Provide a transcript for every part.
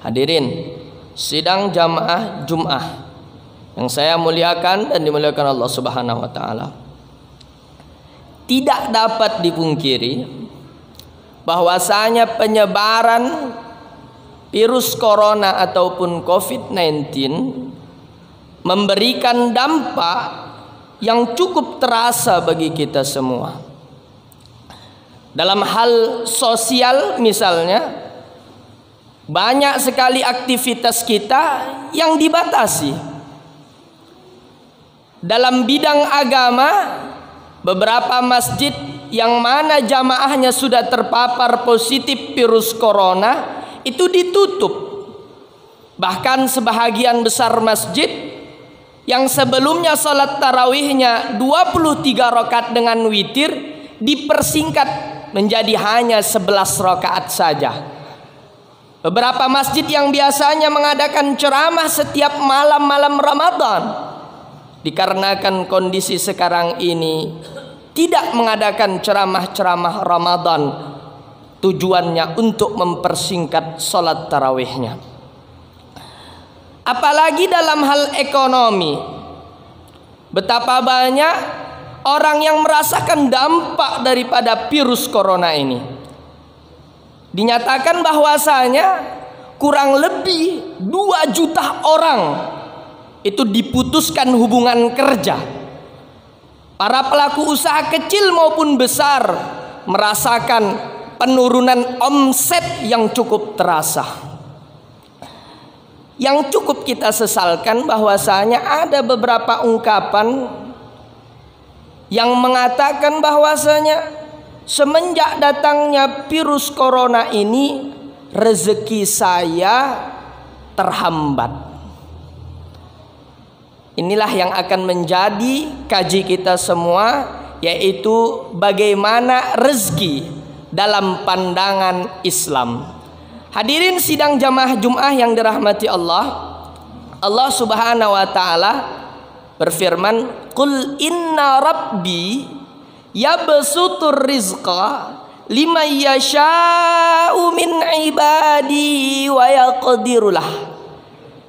Hadirin sidang jamaah Jum'ah yang saya muliakan dan dimuliakan Allah Subhanahu wa taala. Tidak dapat dipungkiri bahwasanya penyebaran virus corona ataupun COVID-19 memberikan dampak yang cukup terasa bagi kita semua. Dalam hal sosial misalnya, banyak sekali aktivitas kita yang dibatasi. Dalam bidang agama, beberapa masjid yang mana jamaahnya sudah terpapar positif virus corona itu ditutup. Bahkan sebahagian besar masjid yang sebelumnya salat tarawihnya 23 rakaat dengan witir dipersingkat menjadi hanya 11 rakaat saja. Beberapa masjid yang biasanya mengadakan ceramah setiap malam-malam Ramadan, dikarenakan kondisi sekarang ini tidak mengadakan ceramah-ceramah Ramadan, tujuannya untuk mempersingkat sholat tarawihnya. Apalagi dalam hal ekonomi, betapa banyak orang yang merasakan dampak daripada virus corona ini. Dinyatakan bahwasanya kurang lebih 2 juta orang itu diputuskan hubungan kerja. Para pelaku usaha kecil maupun besar merasakan penurunan omset yang cukup terasa. Yang cukup kita sesalkan bahwasanya ada beberapa ungkapan yang mengatakan bahwasanya semenjak datangnya virus corona ini rezeki saya terhambat. Inilah yang akan menjadi kaji kita semua, yaitu bagaimana rezeki dalam pandangan Islam. Hadirin sidang jamaah Jum'ah yang dirahmati Allah, Allah Subhanahu wa taala berfirman, "Qul inna rabbi yabsutur rizqa liman yasha'u min ibadi wa yaqdirulah."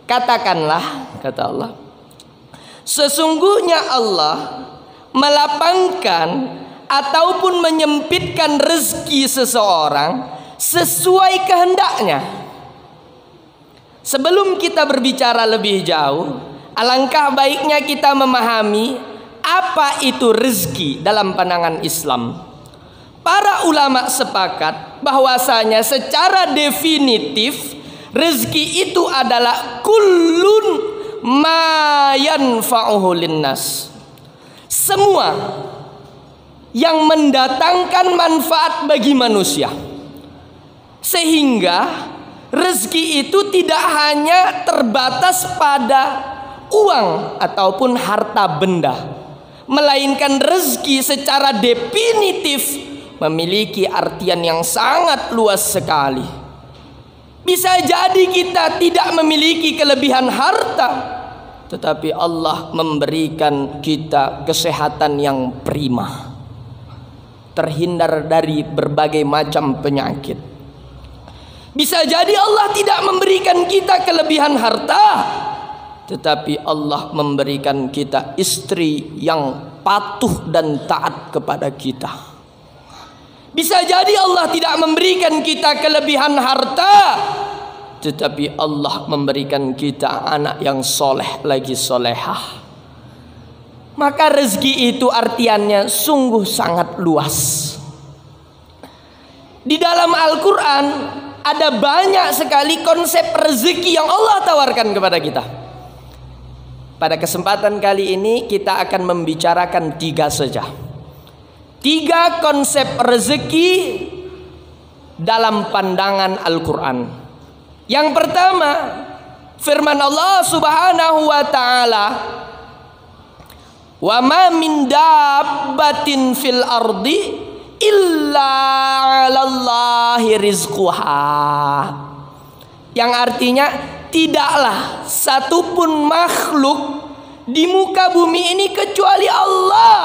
Katakanlah, kata Allah, sesungguhnya Allah melapangkan ataupun menyempitkan rezeki seseorang sesuai kehendaknya. Sebelum kita berbicara lebih jauh, alangkah baiknya kita memahami apa itu rezeki dalam pandangan Islam. Para ulama sepakat bahwasanya secara definitif rezeki itu adalah kullun ma yanfa'uhu linnas, semua yang mendatangkan manfaat bagi manusia. Sehingga rezeki itu tidak hanya terbatas pada uang ataupun harta benda, melainkan rezeki secara definitif memiliki artian yang sangat luas sekali. Bisa jadi kita tidak memiliki kelebihan harta, tetapi Allah memberikan kita kesehatan yang prima, terhindar dari berbagai macam penyakit. Bisa jadi Allah tidak memberikan kita kelebihan harta, tetapi Allah memberikan kita istri yang patuh dan taat kepada kita. Bisa jadi Allah tidak memberikan kita kelebihan harta, tetapi Allah memberikan kita anak yang soleh lagi solehah. Maka rezeki itu artiannya sungguh sangat luas. Di dalam Al-Quran ada banyak sekali konsep rezeki yang Allah tawarkan kepada kita. Pada kesempatan kali ini kita akan membicarakan 3 saja. 3 konsep rezeki dalam pandangan Al-Quran. Yang pertama, firman Allah Subhanahu wa taala, "Wa ma min dabbatin fil ardi illa 'alallahi rizquha." Yang artinya tidaklah satupun makhluk di muka bumi ini kecuali Allah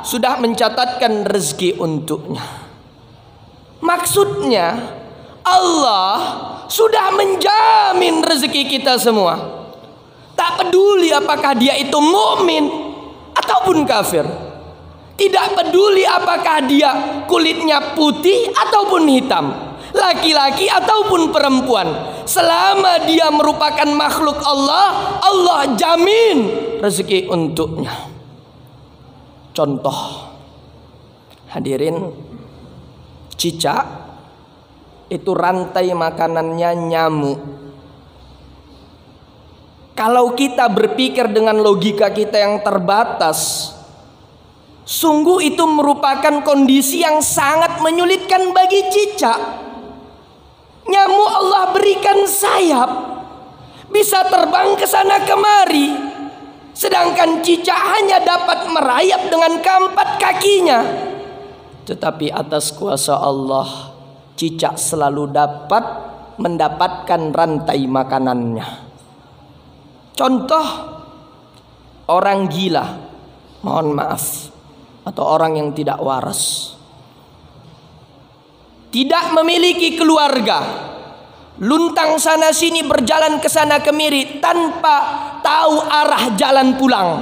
sudah mencatatkan rezeki untuknya. Maksudnya Allah sudah menjamin rezeki kita semua. Tak peduli apakah dia itu mukmin ataupun kafir. Tidak peduli apakah dia kulitnya putih ataupun hitam, laki-laki ataupun perempuan. Selama dia merupakan makhluk Allah, Allah jamin rezeki untuknya. Contoh, hadirin, cicak itu rantai makanannya nyamuk. Kalau kita berpikir dengan logika kita yang terbatas, sungguh itu merupakan kondisi yang sangat menyulitkan bagi cicak. Nyamuk Allah berikan sayap, bisa terbang ke sana kemari, sedangkan cicak hanya dapat merayap dengan keempat kakinya. Tetapi atas kuasa Allah, cicak selalu dapat mendapatkan rantai makanannya. Contoh, orang gila, mohon maaf, atau orang yang tidak waras, tidak memiliki keluarga, luntang sana sini, berjalan ke sana kemari tanpa tahu arah jalan pulang,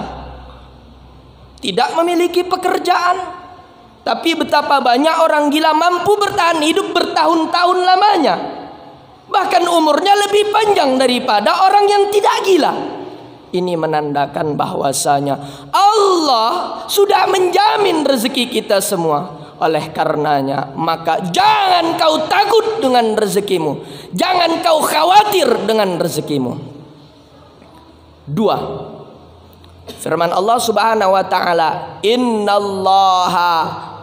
tidak memiliki pekerjaan. Tapi betapa banyak orang gila mampu bertahan hidup bertahun-tahun lamanya, bahkan umurnya lebih panjang daripada orang yang tidak gila. Ini menandakan bahwasanya Allah sudah menjamin rezeki kita semua. Oleh karenanya, maka jangan kau takut dengan rezekimu, jangan kau khawatir dengan rezekimu. 2. Firman Allah Subhanahu wa taala, "Innallaha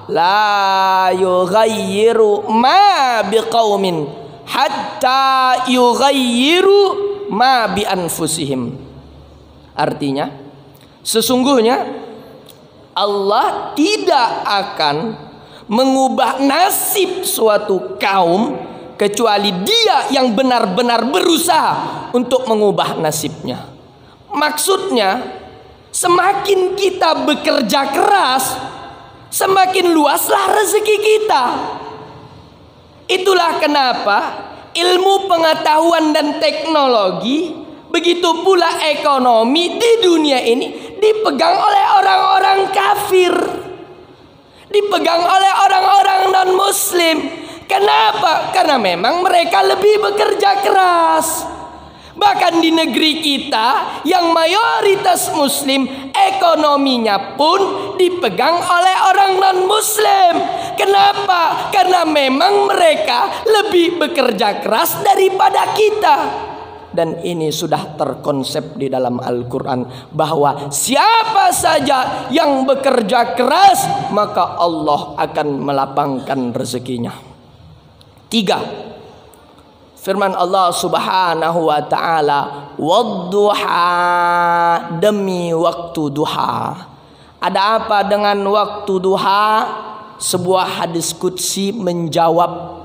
la yughayyiru ma biqaumin hatta yughayyiru ma bi anfusihim." Artinya, sesungguhnya Allah tidak akan mengubah nasib suatu kaum kecuali Dia yang benar-benar berusaha untuk mengubah nasibnya. Maksudnya, semakin kita bekerja keras, semakin luaslah rezeki kita. Itulah kenapa ilmu pengetahuan dan teknologi, begitu pula ekonomi di dunia ini dipegang oleh orang-orang kafir, dipegang oleh orang-orang non-muslim. Kenapa? Karena memang mereka lebih bekerja keras. Bahkan di negeri kita yang mayoritas muslim, ekonominya pun dipegang oleh orang non-muslim. Kenapa? Karena memang mereka lebih bekerja keras daripada kita. Dan ini sudah terkonsep di dalam Al-Quran, bahwa siapa saja yang bekerja keras, maka Allah akan melapangkan rezekinya. 3. Firman Allah Subhanahu wa taala, "Wadduha", demi waktu duha. Ada apa dengan waktu duha? Sebuah hadis qudsi menjawab.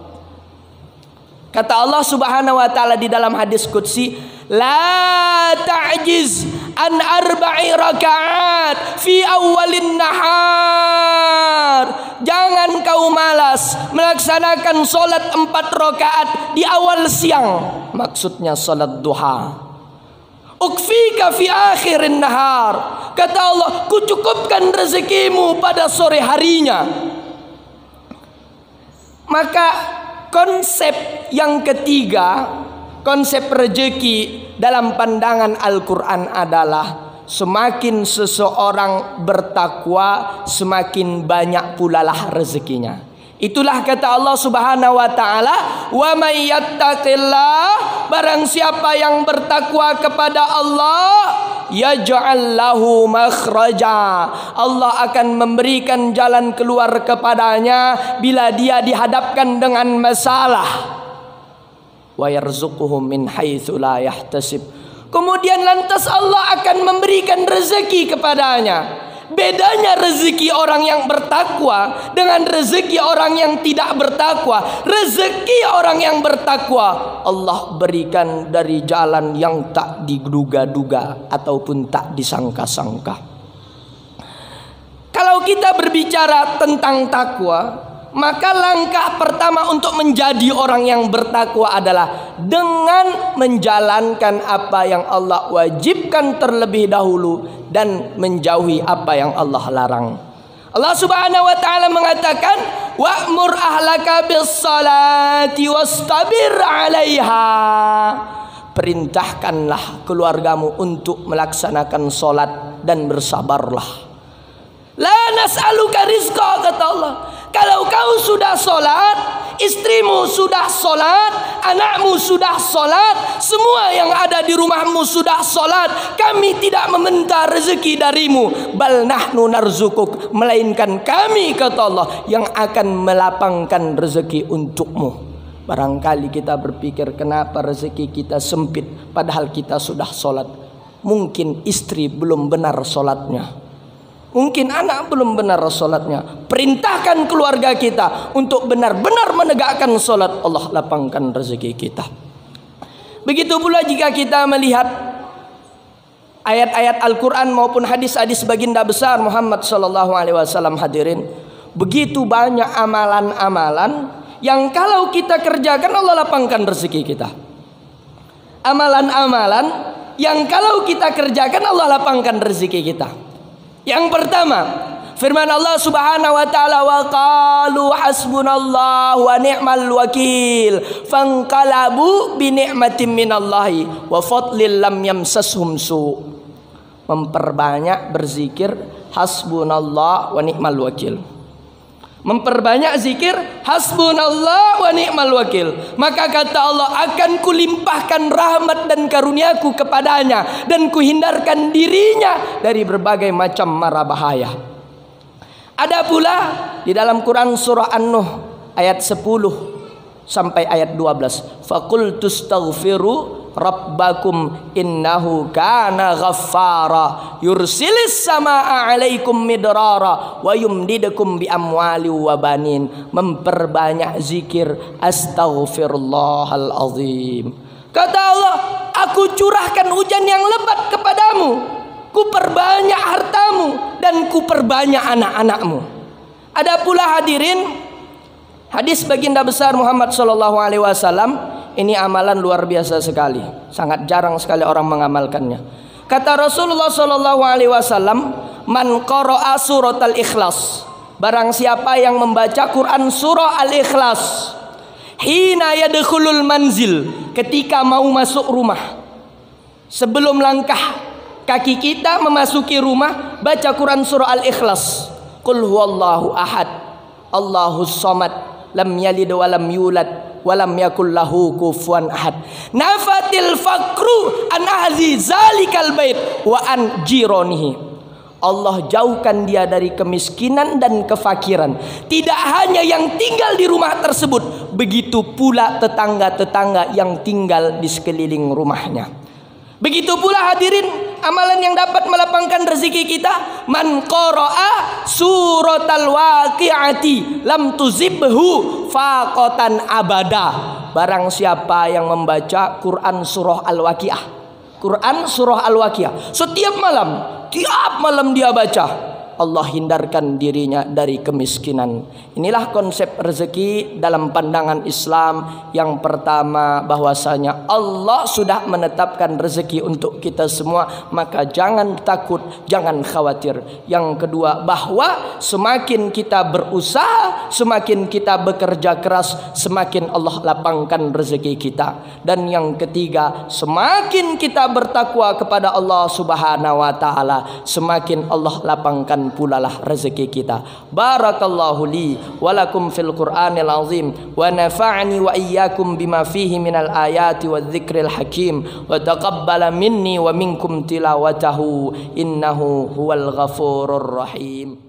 Kata Allah Subhanahu wa taala di dalam hadis qudsi, "La ta'jiz an arba'i rakaat fi awwalin nahar." Jangan kau malas melaksanakan solat 4 rakaat di awal siang. Maksudnya solat duha. "Ukfika fi akhirin nahar." Kata Allah, kucukupkan rezekimu pada sore harinya. Maka konsep yang ketiga, konsep rezeki dalam pandangan Al-Quran adalah semakin seseorang bertakwa, semakin banyak pula lah rezekinya. Itulah kata Allah Subhanahu wa taala, "Wa may yattaqillah", barang siapa yang bertakwa kepada Allah, yaj'al lahu makhraja, Allah akan memberikan jalan keluar kepadanya bila dia dihadapkan dengan masalah. Wa yarzuquhu min haitsu la yahtasib, kemudian lantas Allah akan memberikan rezeki kepadanya. Bedanya rezeki orang yang bertakwa dengan rezeki orang yang tidak bertakwa. Rezeki orang yang bertakwa Allah berikan dari jalan yang tak diduga-duga ataupun tak disangka-sangka. Kalau kita berbicara tentang takwa, Maka langkah pertama untuk menjadi orang yang bertakwa adalah dengan menjalankan apa yang Allah wajibkan terlebih dahulu dan menjauhi apa yang Allah larang. Allah Subhanahu wa taala mengatakan, "Wa'mur ahlaka bis-salati wastabir 'alaiha." Perintahkanlah keluargamu untuk melaksanakan salat dan bersabarlah. La nas'aluka rizqa, kata Allah. Kalau kau sudah sholat, istrimu sudah sholat, anakmu sudah sholat, semua yang ada di rumahmu sudah sholat, kami tidak meminta rezeki darimu. Bal nahnu narzukuk, melainkan kami, kata Allah, yang akan melapangkan rezeki untukmu. Barangkali kita berpikir, kenapa rezeki kita sempit padahal kita sudah sholat. Mungkin istri belum benar sholatnya, mungkin anak belum benar sholatnya. Perintahkan keluarga kita untuk benar-benar menegakkan sholat, Allah lapangkan rezeki kita. Begitu pula jika kita melihat ayat-ayat Al-Quran maupun hadis-hadis baginda besar Muhammad SAW, hadirin, begitu banyak amalan-amalan yang kalau kita kerjakan Allah lapangkan rezeki kita. Amalan-amalan yang kalau kita kerjakan Allah lapangkan rezeki kita. Yang pertama, firman Allah Subhanahu wa taala, wa qalu hasbunallahu wa ni'mal wakil fanqalabu bi ni'matin minallahi wa fadlin lam yamsashum su. Memperbanyak berzikir hasbunallah wa ni'mal wakil. Memperbanyak zikir hasbunallah wa ni'mal wakil. Maka kata Allah, akan kulimpahkan rahmat dan karuniaku kepadanya dan kuhindarkan dirinya dari berbagai macam mara bahaya. Ada pula di dalam Quran surah An-Nuh ayat 10 sampai ayat 12. Faqultustaghfiru rabbakum innahu kana ghaffara yursilis samaa alaikum midrara wa yumdidukum bi amwali wa banin. Memperbanyak zikir astaghfirullahal azim. Kata Allah, aku curahkan hujan yang lebat kepadamu, ku perbanyak hartamu dan ku perbanyak anak-anakmu. Ada pula hadirin hadis baginda besar Muhammad SAW. Ini amalan luar biasa sekali, sangat jarang sekali orang mengamalkannya. Kata Rasulullah SAW, man qara'a surat al-ikhlas, barang siapa yang membaca Quran surah al-ikhlas, hina yadkhulul manzil, ketika mau masuk rumah, sebelum langkah kaki kita memasuki rumah, baca Quran surah al-ikhlas. Qul huwallahu ahad, Allahus samad, lam yalid wa lam yulad walam yakul lahu kufuwan ahad. Nafatil fakru an ahzi zalikal bait wa an jironihi. Allah jauhkan dia dari kemiskinan dan kefakiran. Tidak hanya yang tinggal di rumah tersebut, begitu pula tetangga-tetangga yang tinggal di sekeliling rumahnya. Begitu pula hadirin, amalan yang dapat melapangkan rezeki kita, man qara'a suratal waqi'ati lam tuzibhu faqatan abada. Barang siapa yang membaca Quran surah Al-Waqi'ah, Quran surah Al-Waqi'ah, setiap malam, tiap malam dia baca, Allah hindarkan dirinya dari kemiskinan. Inilah konsep rezeki dalam pandangan Islam. Yang pertama, bahwasanya Allah sudah menetapkan rezeki untuk kita semua, maka jangan takut, jangan khawatir. Yang kedua, bahwa semakin kita berusaha, semakin kita bekerja keras, semakin Allah lapangkan rezeki kita. Dan yang ketiga, semakin kita bertakwa kepada Allah Subhanahu wa taala, semakin Allah lapangkan pula lah rezeki kita. Barakallahu li wa lakum fil Qur'anil azim wa nafa'ani wa iyyakum bima fihi minal ayati wadh-dhikril hakim wa taqabbala minni wa minkum tilawatahu innahu huwal ghafurur rahim.